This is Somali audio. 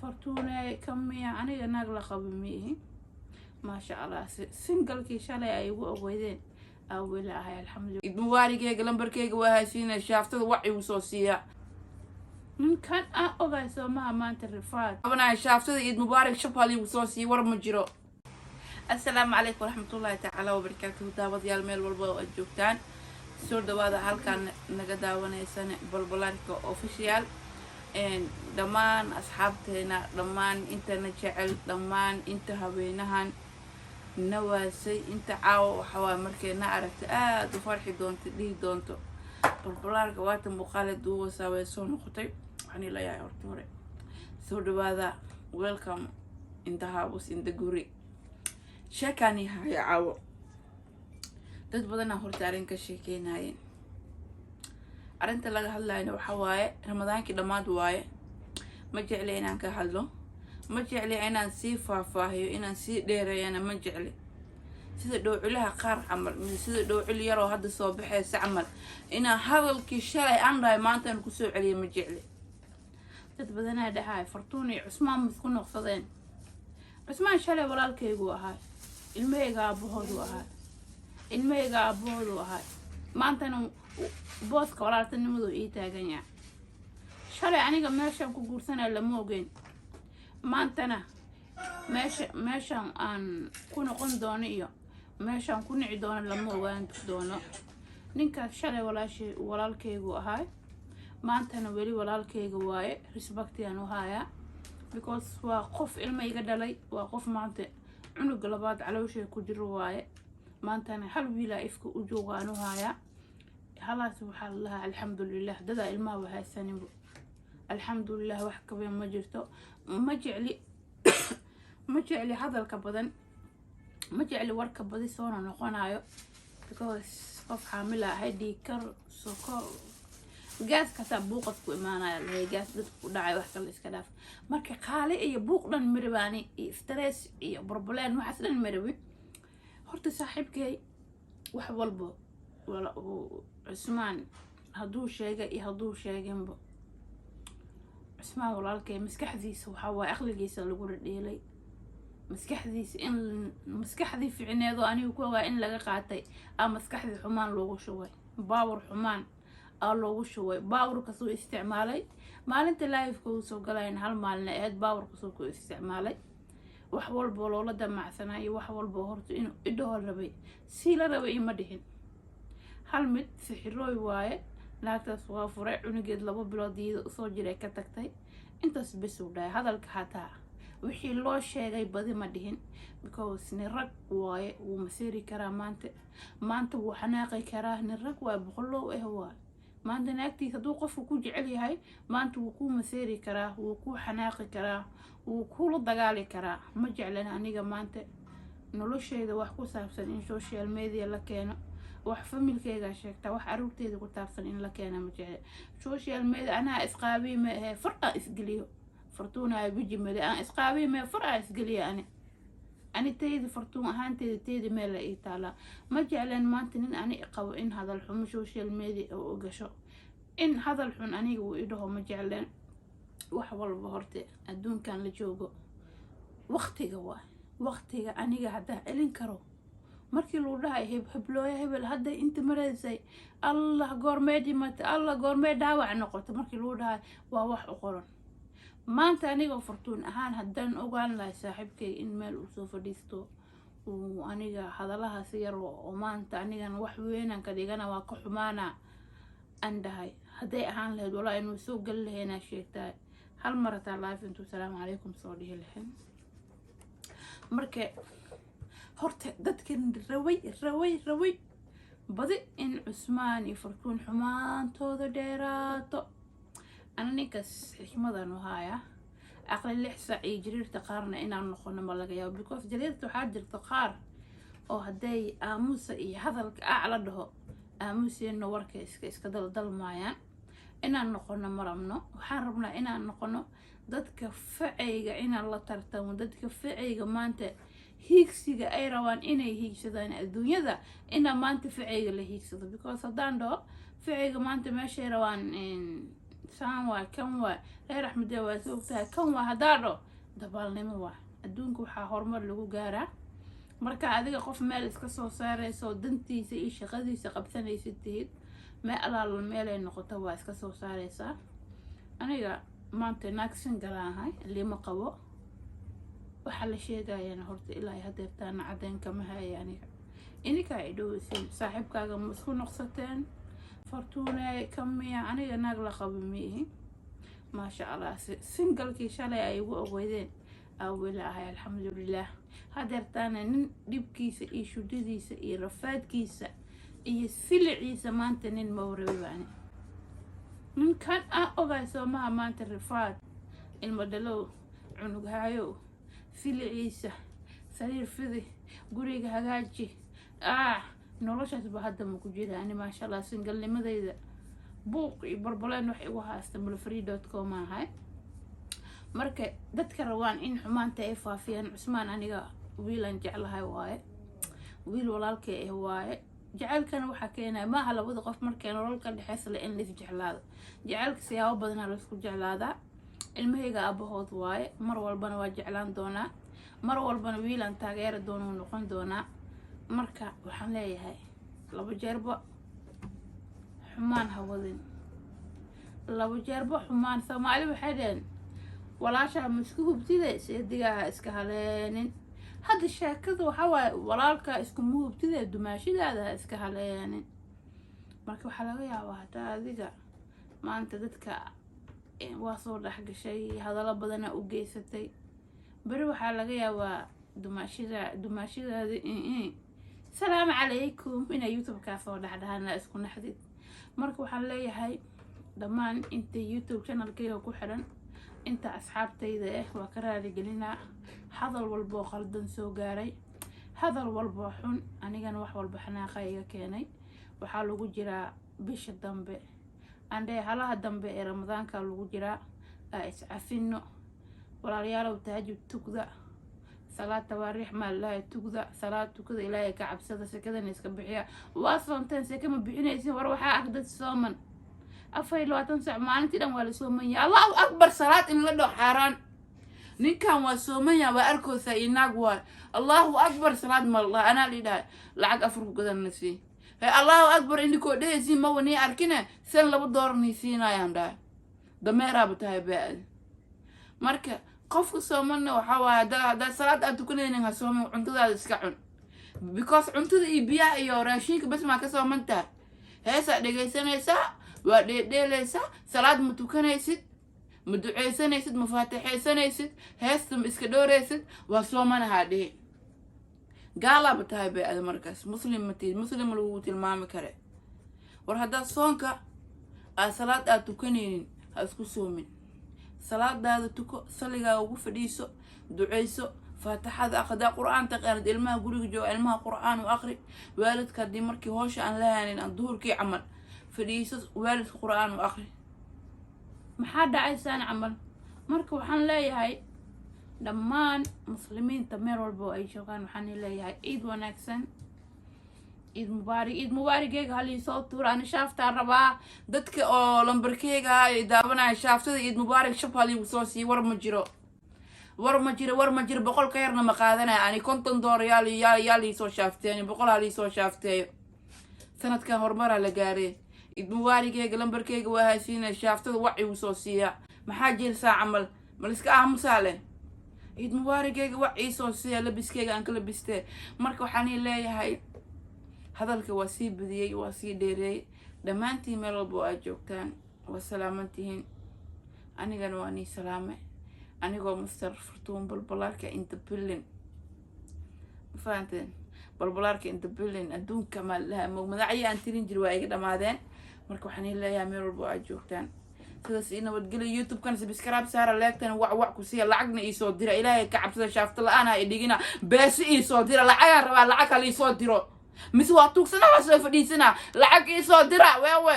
فرتونة كمية أنا ناقلة قبميه ما شاء الله سنقل كي شالي أيوة أويدين أولا هاي الحمد لله مبارك يا قلمبر كيك وهاشينا شافت وعي وصوصية من كان أوغا سوما مانت الرفات أنا شافت إيد مبارك شبها لي وصوصي ورا مجرو السلام عليكم ورحمة الله تعالى وبركاته دابد يا الميل والبو الجوكتان سور دوادا هالكان نقدا ونيسان بلبلانكو أوفيشيال دمان أصحابتنا دمان انت نجعل دمان انت هبينهان نواسي انت عاو وحوا مركي نعرفت وفرحي دونت دي دونتو بلبلانكو وات مقالة دو ساوي سونو خطي يعني لا يا أرتوري سور دوادا welcome in the house in the guri شاكاني هاي عاو dad badan horta arrinka sheekeynayeen arinta laga hadlayna waxa waaye ramadaankii dhamaad waaye ma jecli inaan ka hadlo ma jecli inaan sii faahfaahiyo inaan sii dheereeyana ma jecli sida dhowculaha qaar camal sida dhowcul yar oo hadda soo baxaysa camal inaan hadalkii shalay aan dhahay maanta aan ku soo celiyo ma jecli dad badan ay dhahay Fartuun iyo Cusmaan misku noqsadeen Cusmaan shalay walaalkaygu ahaa ilmahayga abahoodu ahaa ilmahayga abahoodu ahaa maantana booska walaaltinimadu ii taagan yahay shalay aniga meeshan ku guursanay lama ogeyn maantana meeshan aan ku noqon doono iyo meeshan ku nici doono lama ogaan doono ninka shalay walaalkaygu ahaa maantana weli walaalkayga waaye respect aan u hayaa because waa qof ilmahayga dhalay waa qof maanta cunug labaad calooshay ku jiro waaye maantana hal wiila ifka u joogaan u hayaa halaas waxa la alxamdulillah dada ilmaha wahaysanimo alxamdulillah wax ka weyn ma jirto ma jecli hadalka badan ma jecli warka badi soo noqonayo because qof xaamil ah hadii kar sokor gaas ka tabuuqad ku imaanaya la gaas dad ku dhacay wax kale iska dhaaf marka qaali iyo buuq dhan mirbaani stress iyo problem waxa dhan mirbi horta saaxiibkay wax walba wala Cusmaan haduu sheegay iyo haduu sheeganba Cusmaan walaalkay maskaxdiisa waxa waa aqligiisa lagu radheelay maskaxdii ficneedo anigu ku ogaa in laga qaatay ama maskaxdii xumaan loogu shubay baawar xumaan loogu shubay baawrka soo isticmaalay maalinta live-ka uu soo galayna hal maalin aad baawrka soo ku isticmaalay wax walba loola damacsanay wax walba horta inuu idoo rabay si la rabay ima dhihin hal mid sixirooy waaye laagtaas waa furay cunugeed 2 bilood soo jiray ka tagtay intaas bes u dhaay hadalka hataa wixii loo sheegay badi ma dhihin because ni rag waaye uu maseeri karaa maanta wuu xanaaqi karaa ni rag waa boqolow waaye maanta naagtiisa haduu qofku ku jecel yahay maanta wuu ku maseeri karaa wuu ku xanaaqi karaa wuu ku la dagaali karaa ma jeclana aniga maanta noloshayda wax ku saabsan in social media la keeno wax familkayga sheegta wax arugteeda ku taabsan in la keeno ma jecel social media ana isqaabi ma farqa isgaliyo Fartuuna ay bijimada aan isqaabi ma farqa isgaliyo ani teedi Fartuun ahaanteeda meel la ii taala ma jeclan maanta nin ani qabo in hadal xumo social media oo gasho in hadal xun aniga uu idho ma jeclan wax walba horte adduunkan la joogo waqtiga aniga hadda elin karo markii loo dhahay hebel hadda inta mareysay Allah goormeedi mata Allah goormeed daawac noqoto markii loo dhahay waa wax u qoran maanta aniga Fartuun ahaan haddaan ogaan lahay saaxiibkay in meel uu soo fadhiisto oo aniga hadalahaas yar oo maanta anigan wax weynaan ka dhigana waa ka xumaana andahay haday ahaan lahayd walaa inuu soo gal laheena sheegtay hal marata live intuu salaamu calaykum soo dhihi lahayn marka horta dadkan raway badi in Cusmaan iyo Fartuun xumaantooda dheeraato أنا نكس حكمة نهاية أقل لحسة جرير تقارن إن عن نخون ملقيا بيكوف جرير تحدر تقار أو هدي آموسة هذا الأعلى ده آموسة إنه ورك إسكدل دل معين إن عن نخون مرمنا وحرمنا إن عن نخون ضد كفعيجا إن الله ترتم ضد كفعيجا ما أنت هيكسيجا أي روان إنه هيكسدان الدنيا ذا إن ما أنت فعيجا اللي هيكسد بيكوف صدان ده فعيجا ما أنت ماشي روان إن saan waa kan waa reer axmedee waa soo ogtahay kan waa haddaadho dabaalnimo waa adduunka waxaa horumar lagu gaaraa marka adiga qof meel iska soo saarayso oo dantiisa iyo shaqadiisa qabsanaysid tihid meel alaal meelay noqoto waa iska soo saaraysaa aniga maanta naagsan galaahay lima qabo waxa la sheegayana horta ilaa hadeertaana cadeen kama haya aniga ininka ay dhoweysin saaxiibkaaga ma isku noqsateen fortune kamiya aniga naag la qabo miihi maasha allah singalkii shalay ay igu ogeydeen awilaahay alxamdulilah hadeertaana nin dhibkiisa iyo shudadiisa iyo rafaadkiisa iyo siliciisa maanta nin mawrabibaani ninkan aan ogaay soomaha maanta rafaad ilmo dhalow cunug haayo siliciisa sariir fidi guriga hagaaji noloshaas ba hadda ma ku jira ani maasha allah singalnimadayda buuq iyo barbaleen wax igu haasta mulfree.com ahay marka dadka rawaan in xumaanta ay faafiyaan cusmaan aniga wiilan jeclahay waaye wiil walaalkay waaye jacaylkana waxaa keenaya maaha labada qof markay nolol ka dhexeysa la in lais jeclaado jacaylka siyaabo badanaa laisku jeclaadaa ilmahayga aabahood waaye mar walbana waa jeclaan doonaa mar walbana wiilan taageeri doonuu noqon doonaa marka waxaan leeyahay laba jeerba xumaan hawadin laba jeerba xumaan soomaali waxay dhaheen walaashaa ma isku hubtide seedigaa iska haleenin hadda sheekada waxaa waaye walaalka iskuma hubtide dumaashidaada iska haleenin marka waxaa laga yaabaa hataa adiga maanta dadka waa soo dhexgashay hadallo badana u geysatay beri waxaa laga yaabaa dumaashidaada salaamu calaykum inay youtube-kaa soo dhexdhahana isku naxdid marka waxaan leeyahay dhammaan inta youtube channelkayga ku xiran inta asxaabtayda waa ka raaligelinaa hadal walboo qaldan soo gaaray hadal walboo xun anigana wax walba xanaaqa iga keenay waxaa lagu jiraa bisha dambe andhee halaha dambe ee ramadaanka lagu jiraa iscafino walaalyaalow tahajud tugda salaad tawaariix maalahay tugda salaad tukada ilaahay ka cabsada sekadana iska bixiya waa soonteen sekama bixinaysin war waxaa ag dad sooman 24 saac maalintii dhan waa la soomanya allahu akbar salaad in la dhaw xaaraan ninkan waa soomanya waa arkoosa inaag waa allahu akbar salaad mallah anaa lidhahay lacag afar ku gadanna sii allahu akbar indikoo dhehaysiin ma wanii arkine sen $2 nii siinayaan dhahay dameeraaba tahay baa marka qofka soomana waxaa waaye haddaa salaad aad tukanaynin ha soomin cuntadaada iska cun because cuntada iyo biyaha iyo raashinka bas maa ka sooman tahay heesaa dhegaysanaysaa waa dheedheelaysaa salaad ma tukanaysid ma ducaysanaysid ma faatixaysanaysid heesta ma iska dhooraysid waa soomanahaa dhehe gaalaaba tahay bay ada markaas muslim matid muslim lagu tilmaami kare war haddaa soonka aad salaad aad tukanaynin ha isku soomin salaadaada tuko saligaa ugu fadhiiso ducayso faatixada aqdaa qur'aan taqaanid ilmaha guriga jooga ilmaha qur'aan u aqri waalidka haddii markii hoosha aan lahaanin aan duhurkii camal fadhiiso waalidka qur'aan u aqri maxaa dhacaysaan camal marka waxaan leeyahay dhammaan muslimiinta meel walba ay joogaan waxaan leeyahay ciid wanaagsan ciid mubaarigeyga halii soo tuura ani shaaftaa rabaa dadka oo lambarkeyga ay daawanaya shaaftada ciid mubaarig shab halii soo sii war ma jiro 100 ka yarna ma qaadanaya ani $50 yaa lii soo shaafteen 100 halii soo shaafteeyo sanadkan horumaraa la gaaree ciid mubaarigeyga lambarkeyga waa haysiina shaaftada waci uu soo siiya maxaa jirsaa camal maliska aamusaa leh ciid mubaarigeyga waci soo siiya labiskeyga aan ka labistee marka waxaan leeyahay hadalka waa sii badiyey waa sii dheereeyay dhammaantiin meel walba oo aad joogtaan waa salaamantihiin anigana waa nii salaame anigoo Mr. Fortune balbalaarka inta bilin fahanteen balbalaarka inta bilin adduunka ma laha magacyo aan tirin jir waa iga dhamaadeen marka waxaan leeyahay meel walba oo aad joogtaan sidaas ina wadgeli youtube-kan subscribe saara leegtan wax ku siiya lacagna ii soo dira ilaahay ka cabsada shaafta la'aan ay dhigina beesi ii soo dira lacag rabaa lacag kale ii soo diro mis waa tuugsana waa soo fadhiisana lacag ii soo dira weewe